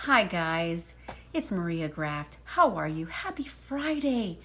Hi guys, it's Maria Graft. How are you? Happy Friday.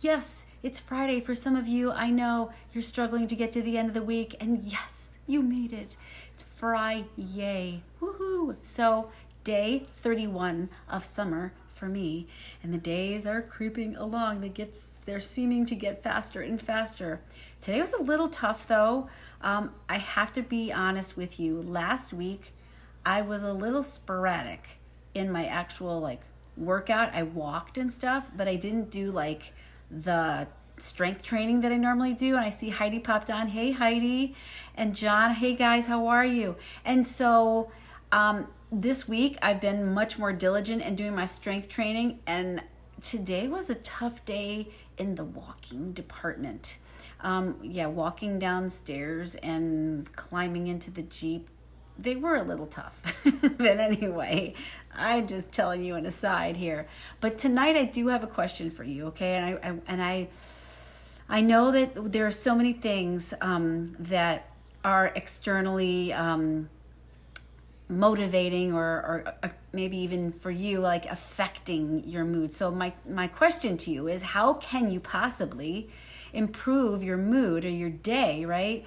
Yes, it's Friday. For some of you, I know you're struggling to get to the end of the week, and yes, you made it. It's Friday. Woohoo! So, day 31 of summer for me, and the days are creeping along. They're seeming to get faster and faster. Today was a little tough though. I have to be honest with you. Last week, I was a little sporadic in my actual workout. I walked and stuff, but I didn't do the strength training that I normally do. And I see Heidi popped on. Hey Heidi. And John, hey guys, how are you? And so this week I've been much more diligent in doing my strength training, and today was a tough day in the walking department. Walking downstairs and climbing into the Jeep, they were a little tough. But anyway, I'm just telling you an aside here. But tonight I do have a question for you, okay? And I know that there are so many things that are externally motivating or maybe even for you affecting your mood. So my question to you is, how can you possibly improve your mood or your day, right?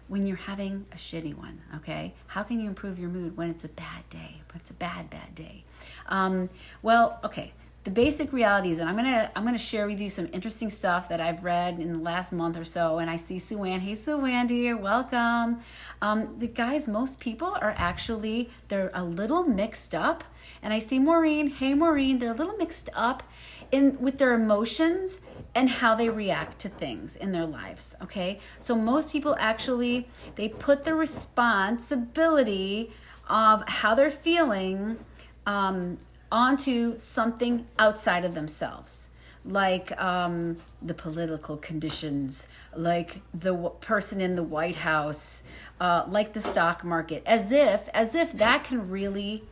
When you're having a shitty one, okay? How can you improve your mood when it's a bad day, when it's a bad day? Okay. The basic reality is, and I'm gonna share with you some interesting stuff that I've read in the last month or so. And I see Sue-Ann. Hey, Sue-Ann, dear, welcome. The guys, most people are actually, they're a little mixed up. And I see Maureen. Hey, Maureen, they're a little mixed up with their emotions and how they react to things in their lives, okay? So most people actually, they put the responsibility of how they're feeling onto something outside of themselves, like the political conditions, like the person in the White House, like the stock market, as if that can really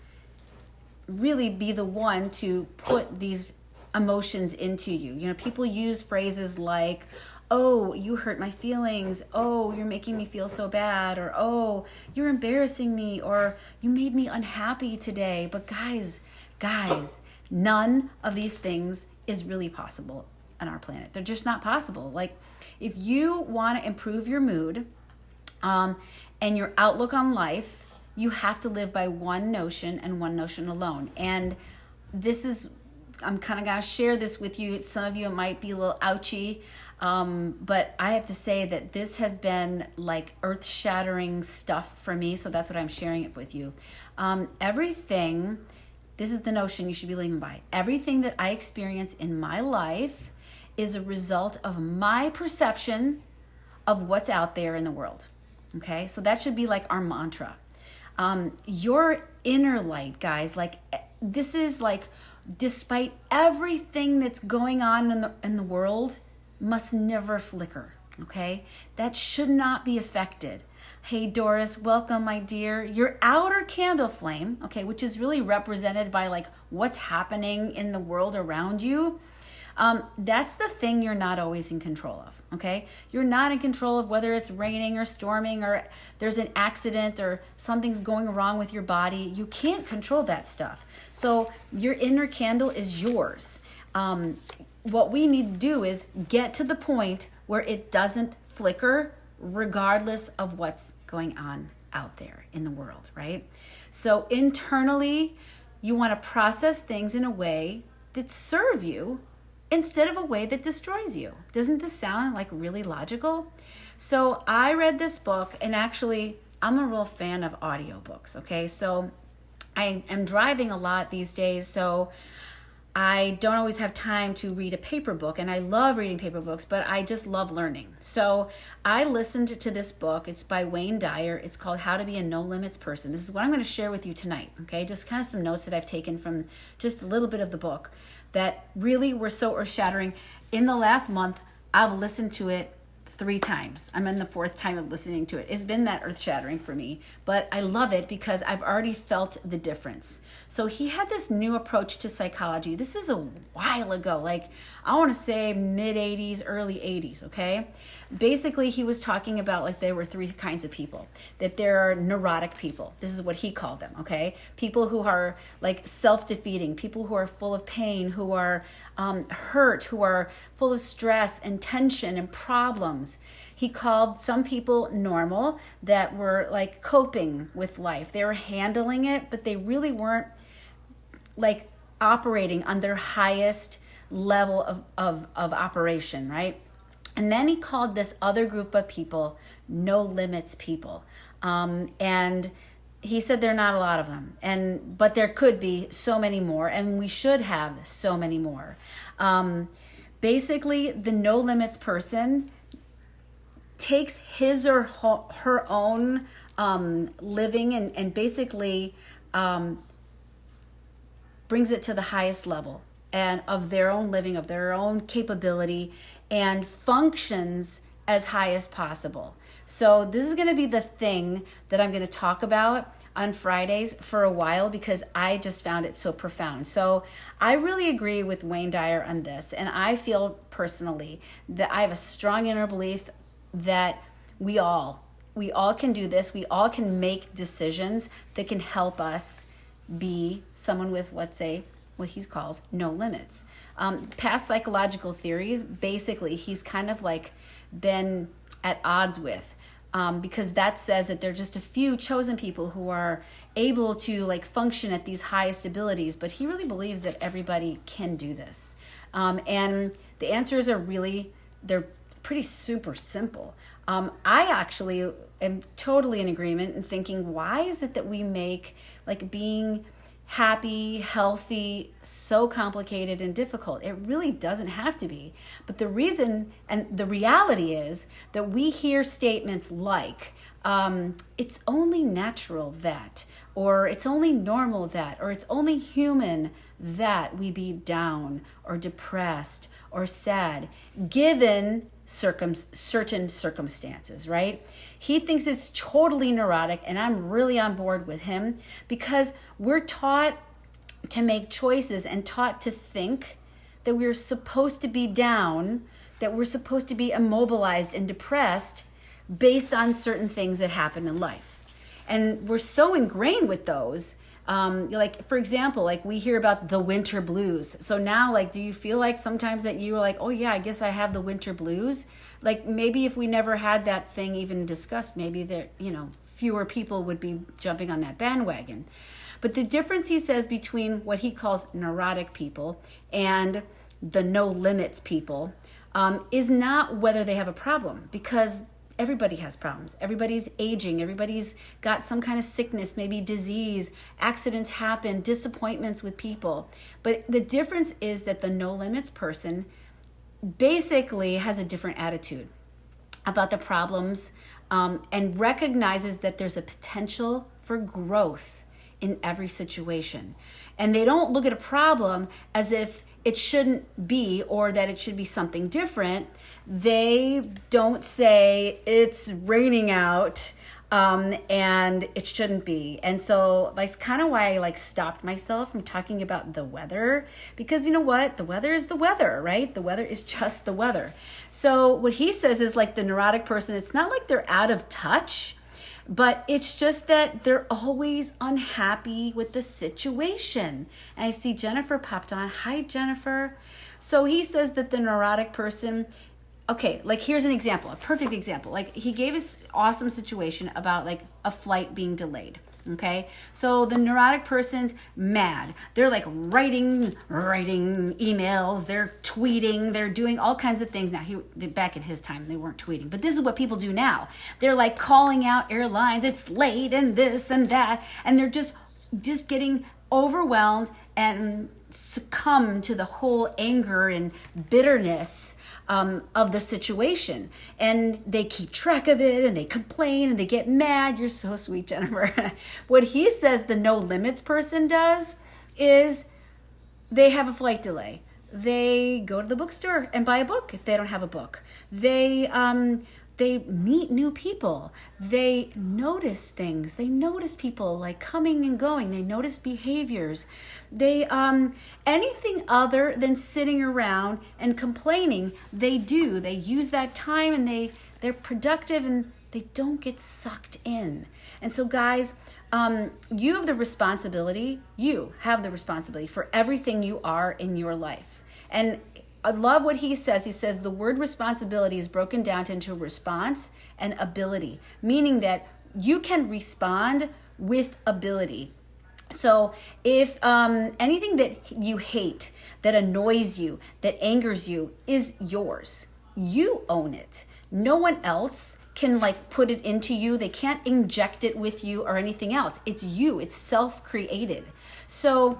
be the one to put these emotions into you. You know, people use phrases like, oh, you hurt my feelings, oh, you're making me feel so bad, or oh, you're embarrassing me, or you made me unhappy today. But guys, none of these things is really possible on our planet. They're just not possible. Like, if you want to improve your mood and your outlook on life, you have to live by one notion and one notion alone. And this is, I'm kind of going to share this with you. Some of you, it might be a little ouchy, but I have to say that this has been like earth-shattering stuff for me, so that's what I'm sharing it with you. This is the notion you should be living by. Everything that I experience in my life is a result of my perception of what's out there in the world, okay? So that should be like our mantra. Your inner light, guys, this is despite everything that's going on in the world, must never flicker, okay? That should not be affected. Hey, Doris, welcome, my dear. Your outer candle flame, okay, which is really represented by what's happening in the world around you, that's the thing you're not always in control of, okay? You're not in control of whether it's raining or storming or there's an accident or something's going wrong with your body. You can't control that stuff. So your inner candle is yours. What we need to do is get to the point where it doesn't flicker regardless of what's going on out there in the world, right? So internally, you want to process things in a way that serve you instead of a way that destroys you. Doesn't this sound really logical? So I read this book, and actually I'm a real fan of audiobooks, okay? So I am driving a lot these days, so I don't always have time to read a paper book, and I love reading paper books, but I just love learning. So I listened to this book. It's by Wayne Dyer. It's called How to Be a No Limits Person. This is what I'm going to share with you tonight, okay? Just kind of some notes that I've taken from just a little bit of the book that really were so earth-shattering. In the last month, I've listened to it 3 times. I'm in the 4th time of listening to it. It's been that earth-shattering for me, but I love it because I've already felt the difference. So he had this new approach to psychology. This is a while ago, like I want to say mid-80s, early 80s, okay? Basically, he was talking about like there were 3 kinds of people. That there are neurotic people. This is what he called them, okay? People who are like self-defeating, people who are full of pain, who are hurt, who are full of stress and tension and problems. He called some people normal, that were like coping with life. They were handling it, but they really weren't like operating on their highest level of operation, right? And then he called this other group of people no limits people. And he said there are not a lot of them, but there could be so many more, and we should have so many more. Basically, the no limits person takes his or her own living and basically brings it to the highest level and of their own living, of their own capability, and functions as high as possible. So this is going to be the thing that I'm going to talk about on Fridays for a while because I just found it so profound. So I really agree with Wayne Dyer on this, and I feel personally that I have a strong inner belief that we all can do this. We all can make decisions that can help us be someone with, let's say, what he calls no limits. Past psychological theories, basically, he's kind of like been at odds with, because that says that there are just a few chosen people who are able to like function at these highest abilities, but he really believes that everybody can do this. And the answers are they're pretty super simple. I actually am totally in agreement in thinking, why is it that we make like being happy, healthy, so complicated and difficult? It really doesn't have to be. But the reason and the reality is that we hear statements like, it's only natural that, or it's only normal that, or it's only human that we be down or depressed or sad, given certain circumstances, right? He thinks it's totally neurotic, and I'm really on board with him because we're taught to make choices and taught to think that we're supposed to be down, that we're supposed to be immobilized and depressed based on certain things that happen in life. And we're so ingrained with those. Like, for example, like we hear about the winter blues. So now, like, do you feel like sometimes that you're like, oh yeah, I guess I have the winter blues? Like maybe if we never had that thing even discussed, maybe there, fewer people would be jumping on that bandwagon. But the difference, he says, between what he calls neurotic people and the no limits people is not whether they have a problem, because everybody has problems. Everybody's aging. Everybody's got some kind of sickness, maybe disease. Accidents happen, disappointments with people. But the difference is that the no limits person basically has a different attitude about the problems, and recognizes that there's a potential for growth in every situation. And they don't look at a problem as if it shouldn't be, or that it should be something different. They don't say it's raining out and it shouldn't be. And so that's kind of why I stopped myself from talking about the weather, because you know what? The weather is the weather, right? The weather is just the weather. So what he says is like the neurotic person, it's not like they're out of touch, but it's just that they're always unhappy with the situation. And I see Jennifer popped on. Hi, Jennifer. So he says that the neurotic person, okay, like here's an example, a perfect example. Like he gave us awesome situation about like a flight being delayed. Okay, so the neurotic person's mad. They're like writing emails. They're tweeting. They're doing all kinds of things. Now, back in his time, they weren't tweeting, but this is what people do now. They're like calling out airlines. It's late and this and that, and they're just getting overwhelmed and succumb to the whole anger and bitterness of the situation, and they keep track of it, and they complain, and they get mad. You're so sweet, Jennifer. What he says the no limits person does is they have a flight delay. they go to the bookstore and buy a book if they don't have a book. They meet new people. They notice things. They notice people like coming and going. They notice behaviors. They anything other than sitting around and complaining, they do. They use that time and they're productive and they don't get sucked in. And so guys, you have the responsibility. You have the responsibility for everything you are in your life. And I love what he says. He says the word responsibility is broken down into response and ability, meaning that you can respond with ability. So if anything that you hate, that annoys you, that angers you is yours, you own it. No one else can like put it into you. They can't inject it with you or anything else. It's you. It's self-created. So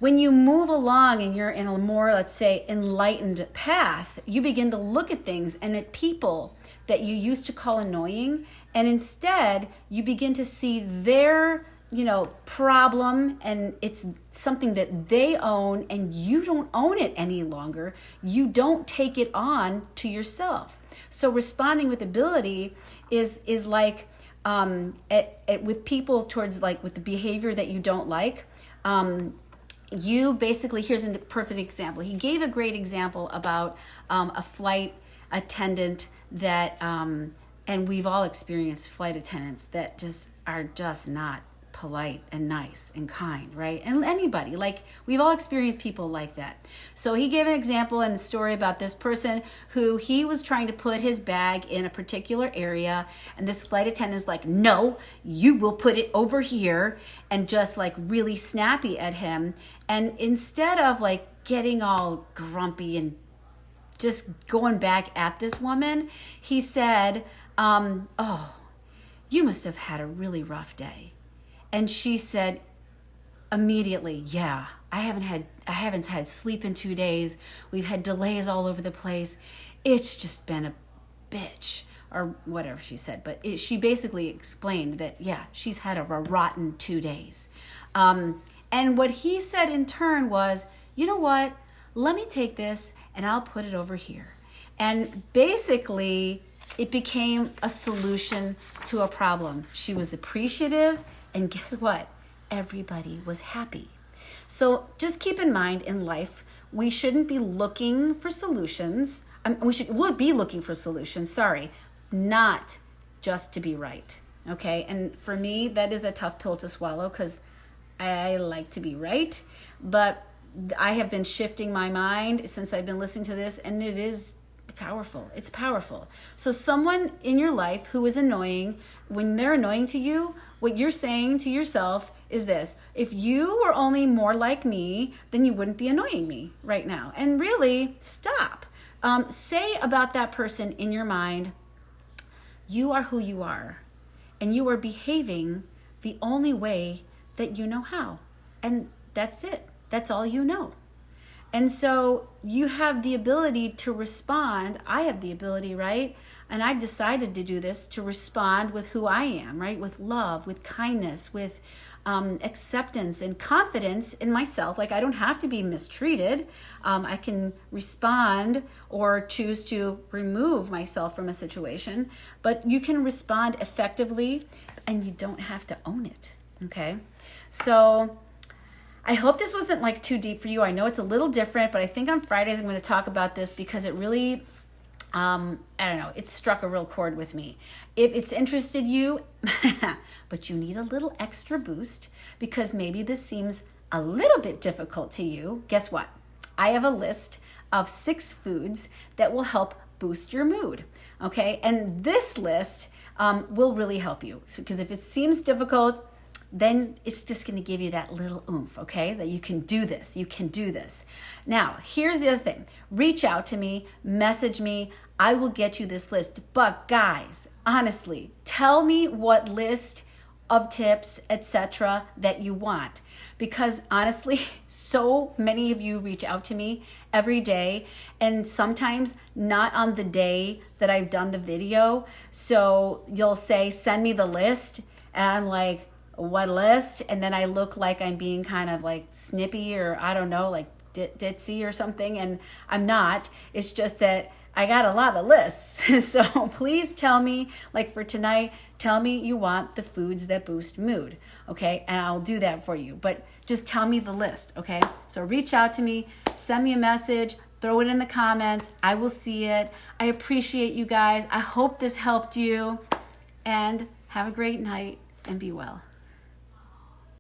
when you move along and you're in a more, let's say, enlightened path, you begin to look at things and at people that you used to call annoying, and instead you begin to see their, problem, and it's something that they own and you don't own it any longer. You don't take it on to yourself. So responding with ability is like with people towards like with the behavior that you don't like. You basically, here's a perfect example. He gave a great example about a flight attendant that, and we've all experienced flight attendants that just are just not polite and nice and kind, right? And anybody, like we've all experienced people like that. So he gave an example and a story about this person who he was trying to put his bag in a particular area, and this flight attendant was like, no, you will put it over here, and just like really snappy at him. And instead of like getting all grumpy and just going back at this woman, he said, oh, you must have had a really rough day. And she said immediately, yeah, I haven't had sleep in 2 days. We've had delays all over the place. It's just been a bitch, or whatever she said. But she basically explained that, yeah, she's had a rotten 2 days. And what he said in turn was, you know what? Let me take this and I'll put it over here. And basically, it became a solution to a problem. She was appreciative. And guess what? Everybody was happy. So just keep in mind in life, we shouldn't be looking for solutions. We'll be looking for solutions, not just to be right. Okay. And for me, that is a tough pill to swallow because I like to be right. But I have been shifting my mind since I've been listening to this, and it is powerful. It's powerful. So someone in your life who is annoying, when they're annoying to you, what you're saying to yourself is this: if you were only more like me, then you wouldn't be annoying me right now. And really, stop. Say about that person in your mind, you are who you are, and you are behaving the only way that you know how. And that's it. That's all you know. And so you have the ability to respond. I have the ability, right? And I've decided to do this, to respond with who I am, right? With love, with kindness, with acceptance and confidence in myself. Like I don't have to be mistreated. I can respond or choose to remove myself from a situation, but you can respond effectively and you don't have to own it, okay? So I hope this wasn't like too deep for you. I know it's a little different, but I think on Fridays I'm going to talk about this because it really, I don't know, it struck a real chord with me. If it's interested you, but you need a little extra boost because maybe this seems a little bit difficult to you, guess what? I have a list of 6 foods that will help boost your mood, okay? And this list will really help you because if it seems difficult, then it's just going to give you that little oomph, okay? That you can do this. You can do this. Now, here's the other thing. Reach out to me, message me. I will get you this list. But guys, honestly, tell me what list of tips, etc., that you want. Because honestly, so many of you reach out to me every day, and sometimes not on the day that I've done the video. So you'll say, send me the list, and I'm like, what list? And then I look like I'm being kind of like snippy or I don't know, like ditzy or something, and I'm not. It's just that I got a lot of lists. So please tell me, like for tonight, tell me you want the foods that boost mood, okay? And I'll do that for you. But just tell me the list, okay? So reach out to me, send me a message, throw it in the comments. I will see it. I appreciate you guys. I hope this helped you. And have a great night and be well.